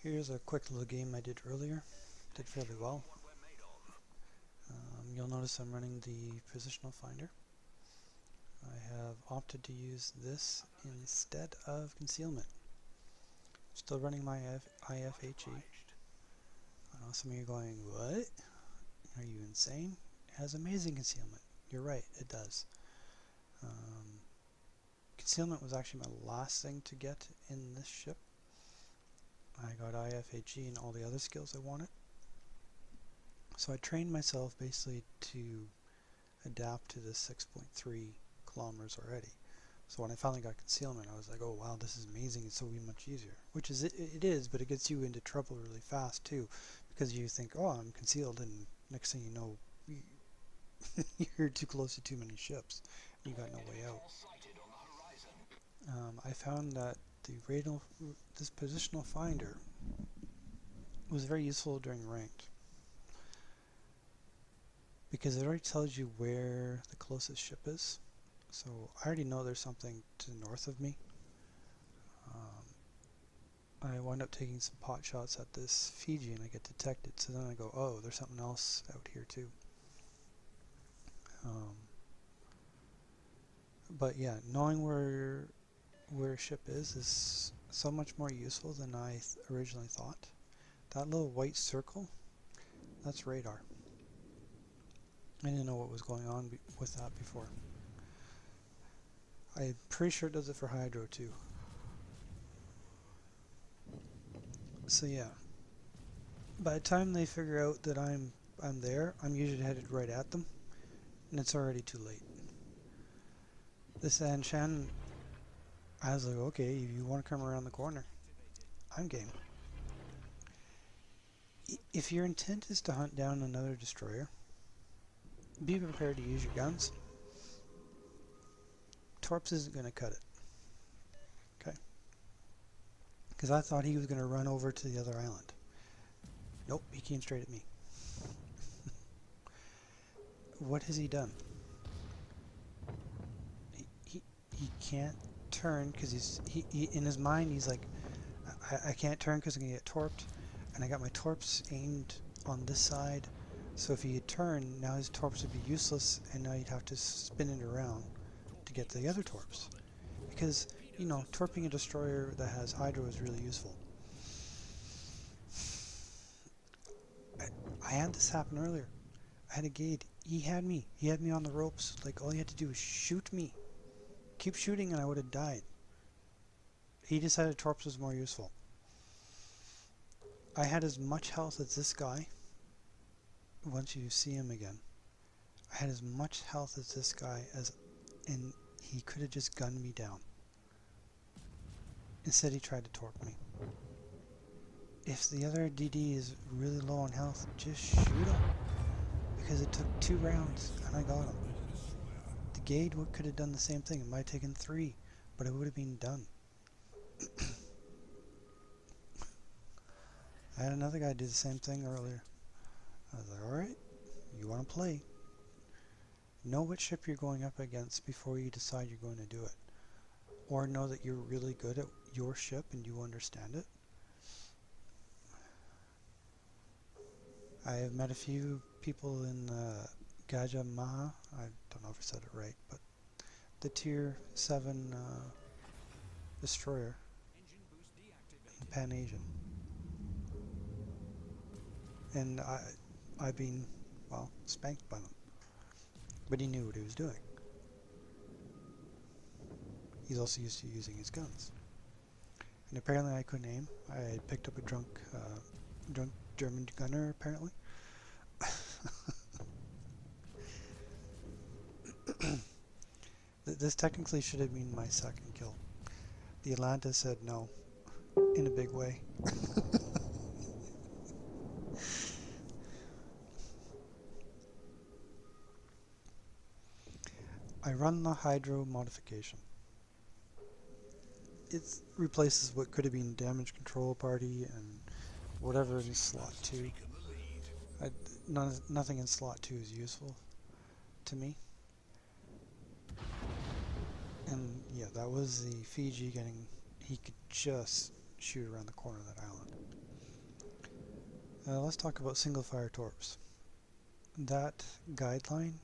Here's a quick little game I did earlier. Did fairly well. You'll notice I'm running the positional finder. I have opted to use this instead of concealment. Still running my IFHE. I know some of you are going, what? Are you insane? It has amazing concealment. You're right, it does. Concealment was actually my last thing to get in this ship. I got IFHE and all the other skills I wanted. So I trained myself basically to adapt to the 6.3 kilometers already. So when I finally got concealment, I was like, oh wow, this is amazing, it's so much easier. Which is it is, but it gets you into trouble really fast too, because you think, oh, I'm concealed, and next thing you know, you're too close to too many ships. You got no way out. I found that this positional finder was very useful during ranked, because it already tells you where the closest ship is. So I already know there's something to the north of me. I wind up taking some pot shots at this Fiji and I get detected, so then I go, oh, there's something else out here too. But yeah, knowing where a ship is so much more useful than I originally thought. That little white circle, that's radar. I didn't know what was going on with that before. I'm pretty sure it does it for hydro too. So yeah, by the time they figure out that I'm there, I'm usually headed right at them, and it's already too late. This Anshan, I was like, okay, if you want to come around the corner, I'm game. If your intent is to hunt down another destroyer, be prepared to use your guns. Torps isn't going to cut it. Okay? Because I thought he was going to run over to the other island. Nope, he came straight at me. What has he done? He can't turn because he in his mind he's like, I can't turn because I'm going to get torped, and I got my torps aimed on this side, so if he had turned, now his torps would be useless, and now he'd have to spin it around to get to the other torps. Because, you know, torping a destroyer that has hydro is really useful. I had this happen earlier. I had a Gade. He had me on the ropes. Like, all he had to do was shoot me. Keep shooting and I would have died. He decided torps was more useful. I had as much health as this guy. Once you see him again, I had as much health as this guy and he could have just gunned me down. Instead he tried to torp me. If the other DD is really low on health, just shoot him. Because it took 2 rounds and I got him. The Gade could have done the same thing. It might have taken 3, but it would have been done. I had another guy do the same thing earlier. I was like, alright, you want to play. Know what ship you're going up against before you decide you're going to do it. Or know that you're really good at your ship and you understand it. I have met a few people in Gajah Maha, I don't know if I said it right, but the tier 7 destroyer, the Pan-Asian. And I've been, well, spanked by them. But he knew what he was doing. He's also used to using his guns. And apparently I couldn't aim. I had picked up a drunk German gunner, apparently. This technically should have been my second kill. The Atlanta said no, in a big way. I run the Hydro modification. It replaces what could have been damage control party and whatever in slot 2. Nothing in slot 2 is useful to me. And yeah, that was the Fiji getting, he could just shoot around the corner of that island. Let's talk about single fire torps. That guideline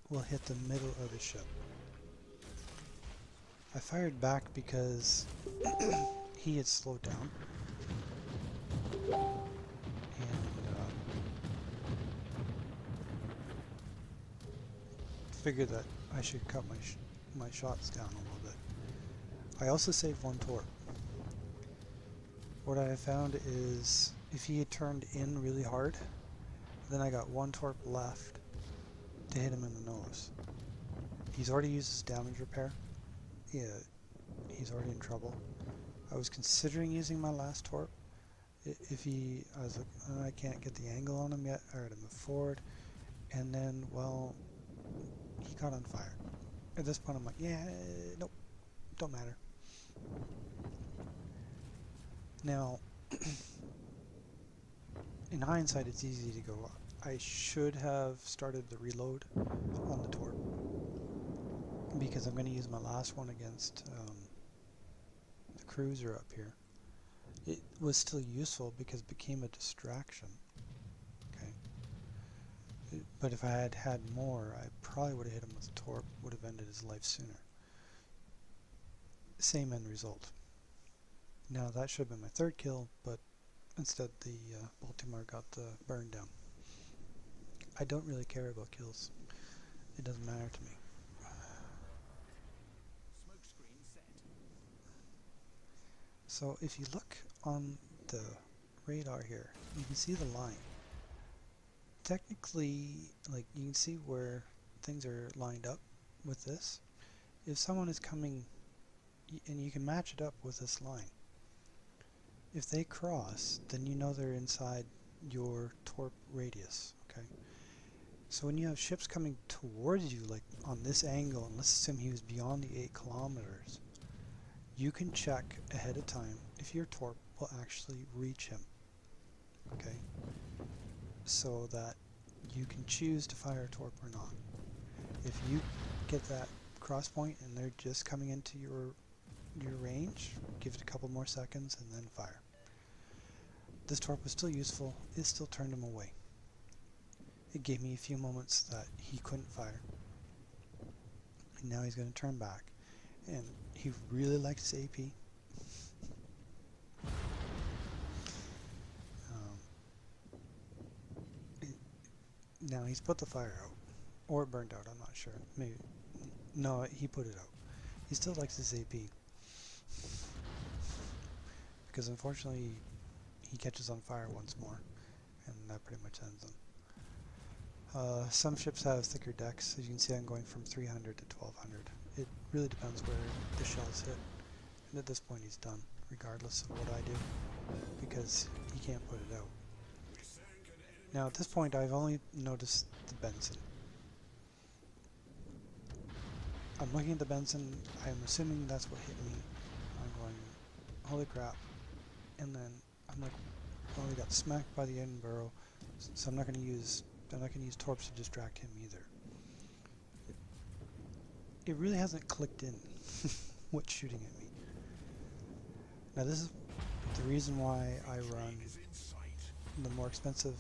will hit the middle of the ship. I fired back because he had slowed down, and figured that I should cut my shots down a little bit. I also saved one torp. What I have found is if he had turned in really hard, then I got one torp left to hit him in the nose. He's already used his damage repair. Yeah, he's already in trouble. I was considering using my last torp. If I was like, oh, I can't get the angle on him yet, I had to move forward. And then, well, he caught on fire. At this point I'm like, yeah, nope, don't matter. Now, in hindsight it's easy to go, I should have started the reload on the torp, because I'm going to use my last one against the cruiser up here. It was still useful because it became a distraction. Okay. But if I had had more, I probably would have hit him with a torp, would have ended his life sooner. Same end result. Now that should have been my third kill, but instead the Baltimore got the burn down. I don't really care about kills. It doesn't matter to me. So if you look on the radar here, you can see the line. Technically, like, you can see where things are lined up with this. If someone is coming, and you can match it up with this line, if they cross, then you know they're inside your torp radius, okay? So when you have ships coming towards you, like on this angle, and let's assume he was beyond the 8 kilometers, you can check ahead of time if your torp will actually reach him, okay? So that you can choose to fire a torp or not. If you get that cross point and they're just coming into your range, give it a couple more seconds and then fire. This torp was still useful, it still turned him away. It gave me a few moments that he couldn't fire. And now he's going to turn back. And he really likes his AP. Now he's put the fire out. Or it burned out, I'm not sure. Maybe. No, he put it out. He still likes his AP. Because unfortunately he catches on fire once more. And that pretty much ends him. Some ships have thicker decks. As you can see, I'm going from 300 to 1200. It really depends where the shells hit. And at this point he's done, regardless of what I do, because he can't put it out. Now at this point I've only noticed the Benson. I'm looking at the Benson, I'm assuming that's what hit me. I'm going, holy crap. And then I'm like, well, we got smacked by the Edinburgh, so I'm not going to use torps to distract him either. It really hasn't clicked in what's shooting at me. Now this is the reason why I run the more expensive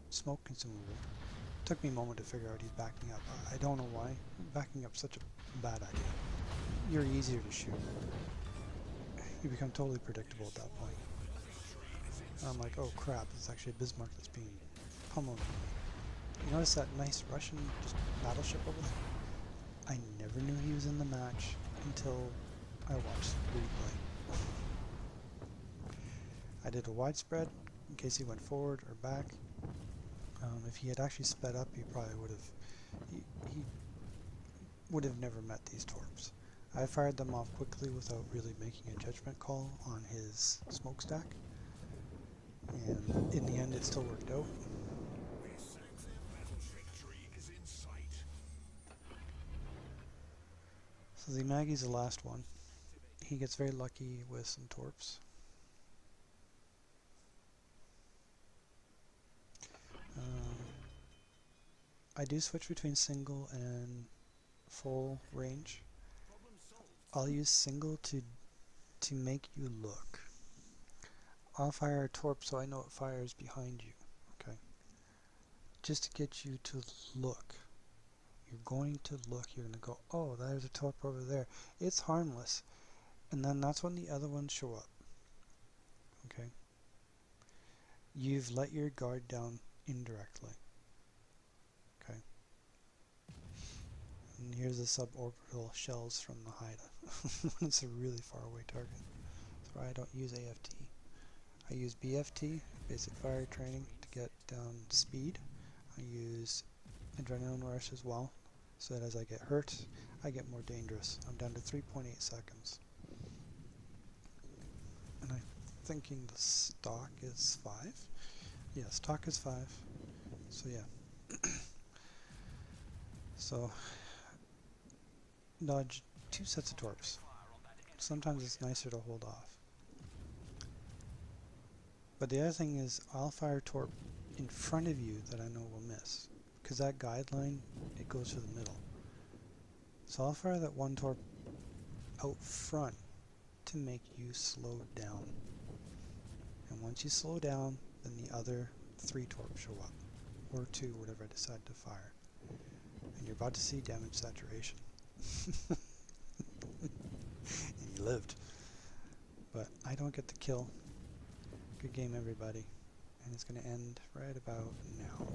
smoke consumable. It took me a moment to figure out he's backing up. I don't know why. Backing up's such a bad idea. You're easier to shoot. You become totally predictable at that point. And I'm like, oh crap, it's actually a Bismarck that's being pummeled. You notice that nice Russian battleship over there? I never knew he was in the match until I watched the replay. I did a widespread in case he went forward or back. If he had actually sped up, he probably would have. He would have never met these torps. I fired them off quickly without really making a judgment call on his smokestack, and in the end, it still worked out. So the Maggie's the last one. He gets very lucky with some torps. I do switch between single and full range. I'll use single to make you look. I'll fire a torp so I know it fires behind you. just to get you to look. You're going to look, you're going to go, oh, there's a torp over there. It's harmless. And then that's when the other ones show up. Okay? You've let your guard down indirectly. Okay? And here's the suborbital shells from the Haida. It's a really far away target. That's why I don't use AFT. I use BFT, basic fire training, to get down speed. I use adrenaline rush as well, so that as I get hurt, I get more dangerous. I'm down to 3.8 seconds. And I'm thinking the stock is 5. Yeah, stock is 5. So yeah. So, dodge 2 sets of torps. Sometimes it's nicer to hold off. But the other thing is, I'll fire torp in front of you that I know will miss. Because that guideline, it goes to the middle. So I'll fire that one torp out front to make you slow down. And once you slow down, then the other 3 torps show up. Or 2, whatever I decide to fire. And you're about to see damage saturation. And you lived. But I don't get the kill. Good game, everybody. And it's going to end right about now.